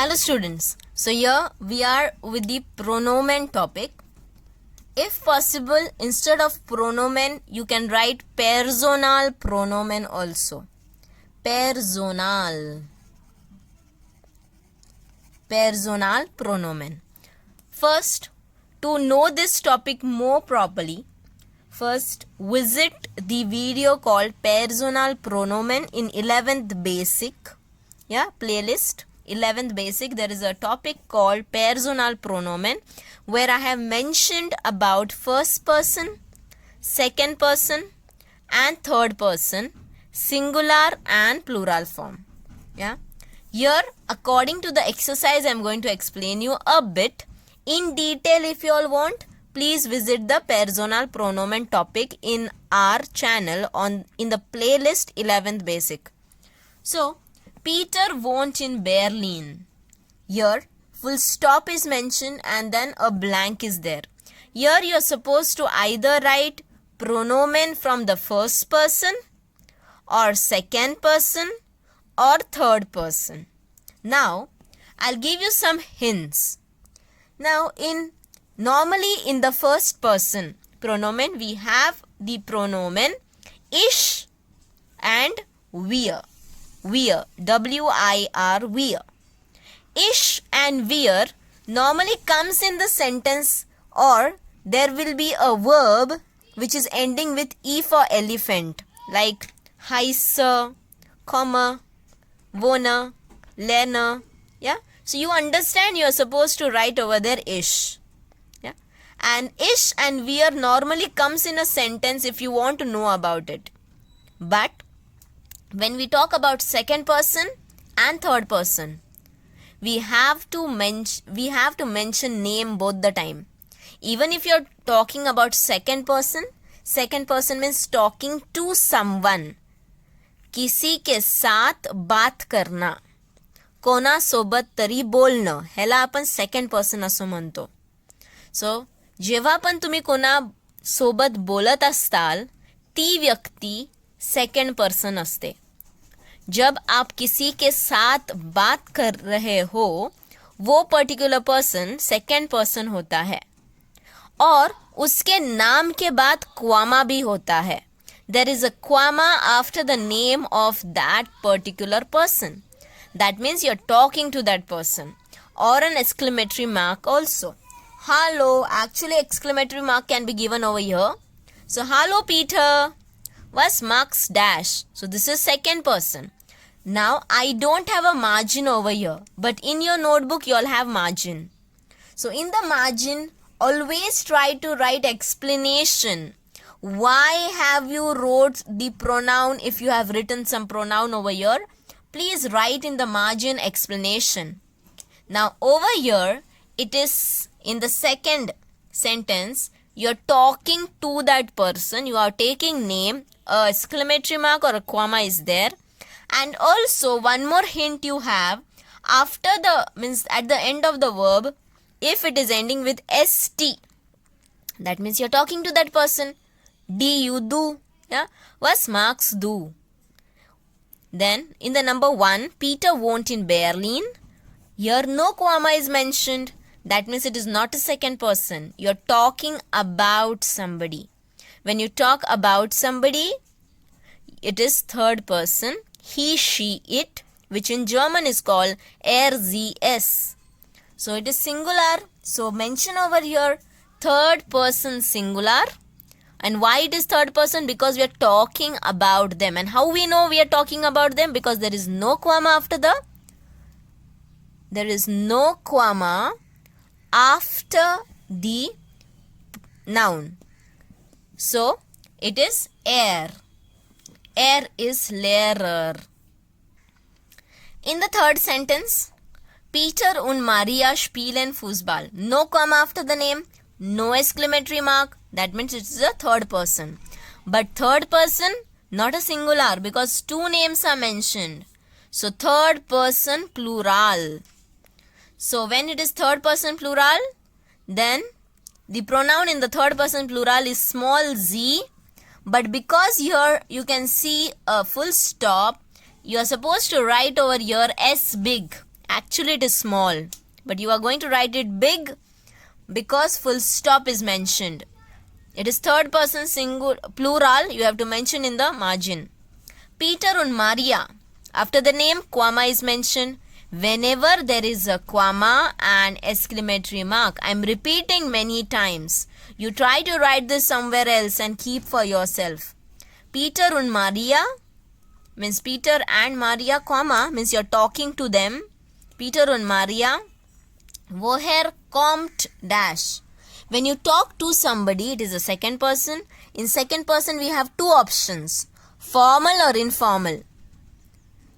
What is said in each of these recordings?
Hello students, so here we are with the pronomen topic. If possible, instead of pronomen, you can write personal pronomen also. Personal pronomen. First, to know this topic more properly, first visit the video called Personal Pronomen in 11th Basic playlist. 11th Basic, there is a topic called Personal Pronomen where I have mentioned about first person, second person and third person, singular and plural form. Here, according to the exercise, I am going to explain you a bit in detail. If you all want, please visit the personal pronomen topic in our channel in the playlist 11th Basic. So, Peter won't in Berlin. Here, full stop is mentioned and then a blank is there. Here you are supposed to either write pronomen from the first person or second person or third person. Now, I'll give you some hints. Now, normally in the first person pronomen, we have the pronomen ish and wir. Wir, W-I-R, wir. Ish and wir normally comes in the sentence, or there will be a verb which is ending with E for elephant, like heiße, komme, wohne, lerne. So you understand, you are supposed to write over there ish. And ish and wir normally comes in a sentence if you want to know about it. But when we talk about second person and third person, we have to mention name both the time. Even if you're talking about second person means talking to someone. किसी के साथ बात करना, कोणा सोबत तरी बोलणं, ह्याला आपण सेकंड पर्सन असं म्हणतो. सो जेव्हा पण तुम्ही कोणा सोबत बोलत असताल, ती व्यक्ती सेकंड पर्सन असते. जब आप किसी के साथ बात कर रहे हो, वो पर्टिकुलर पर्सन सेकंड पर्सन होता है. और उसके नाम के बाद क्वामा भी होता है. There is a comma after the name of that particular person. That means you're talking to that person. Or an exclamatory mark also. Hello, actually exclamatory mark can be given over here. So, hello Peter, was Max dash. So, this is second person. Now, I don't have a margin over here. But in your notebook, you'll have margin. So, in the margin, always try to write explanation. Why have you wrote the pronoun? If you have written some pronoun over here, please write in the margin explanation. Now over here, it is in the second sentence, you're talking to that person, you are taking name, a exclamatory mark or a comma is there. And also one more hint you have, at the end of the verb, if it is ending with st, that means you're talking to that person. You do. Was Max do? Then in the number 1, Peter won't in Berlin. Here no comma is mentioned. That means it is not a second person. You're talking about somebody. When you talk about somebody, it is third person. He, she, it, which in German is called sie. So it is singular. So mention over here third person singular. And why it is third person? Because we are talking about them. And how we know we are talking about them? Because there is no comma after the noun. So, it is er. Er is Lehrer. In the third sentence, Peter und Maria spielen Fußball. No comma after the name. No exclamatory mark. That means it is a third person. But third person, not a singular, because two names are mentioned. So third person plural. So when it is third person plural, then the pronoun in the third person plural is small z. But because here you can see a full stop, you are supposed to write over here S big. Actually it is small, but you are going to write it big because full stop is mentioned. It is third person singular plural, you have to mention in the margin. Peter and Maria. After the name, comma is mentioned. Whenever there is a comma and exclamatory mark, I am repeating many times. You try to write this somewhere else and keep for yourself. Peter and Maria means Peter and Maria, comma means you're talking to them. Peter and Maria. Woher kommt dash. When you talk to somebody, it is a second person. In second person, we have two options, formal or informal.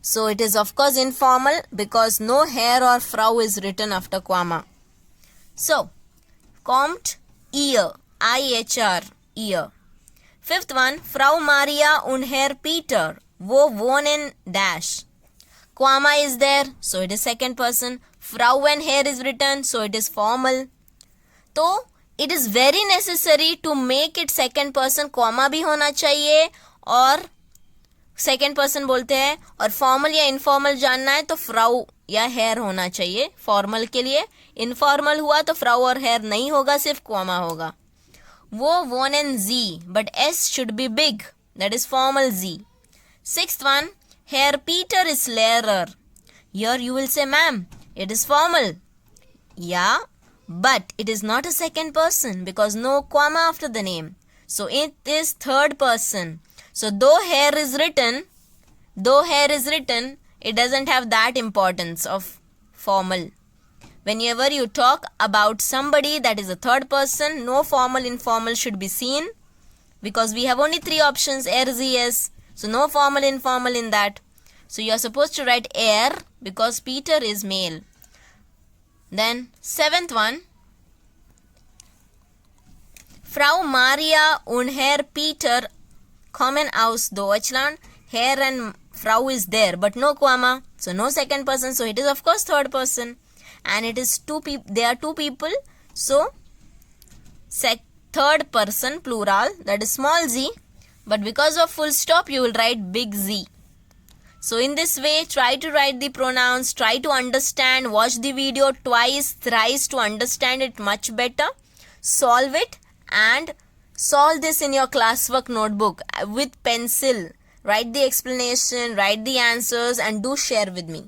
So it is of course informal because no Herr or Frau is written after comma. So, kommt ihr, I-H-R, ear. Fifth one, Frau Maria und Herr Peter, wo wohnen dash. Comma is there, so it is second person. Frau and Herr is written, so it is formal. So, it is very necessary to make it second person, comma भी होना चाहिए और second person बोलते हैं और formal या informal जानना है तो फ्राउ या हेयर होना चाहिए फॉर्मल के लिए. इनफॉर्मल हुआ तो फ्राउ और हेयर नहीं होगा, सिर्फ कॉमा होगा. वो one and G but S should be big, that is formal G. Sixth one, here Peter is layer. Here you will say ma'am it is formal. या but it is not a second person because no comma after the name, so it is third person. So though here is written, it doesn't have that importance of formal. Whenever you talk about somebody that is a third person, no formal informal should be seen because we have only three options, er, sie, es. So no formal informal in that. So you are supposed to write er because Peter is male. Then seventh one, Frau Maria und Herr Peter kommen aus Deutschland. Herr and Frau is there but no comma, so no second person, so it is of course third person. And it is two people, they are two people, so third person plural, that is small z, but because of full stop you will write big Z. So in this way, try to write the pronouns, try to understand, watch the video twice, thrice to understand it much better. Solve it and solve this in your classwork notebook with pencil. Write the explanation, write the answers and do share with me.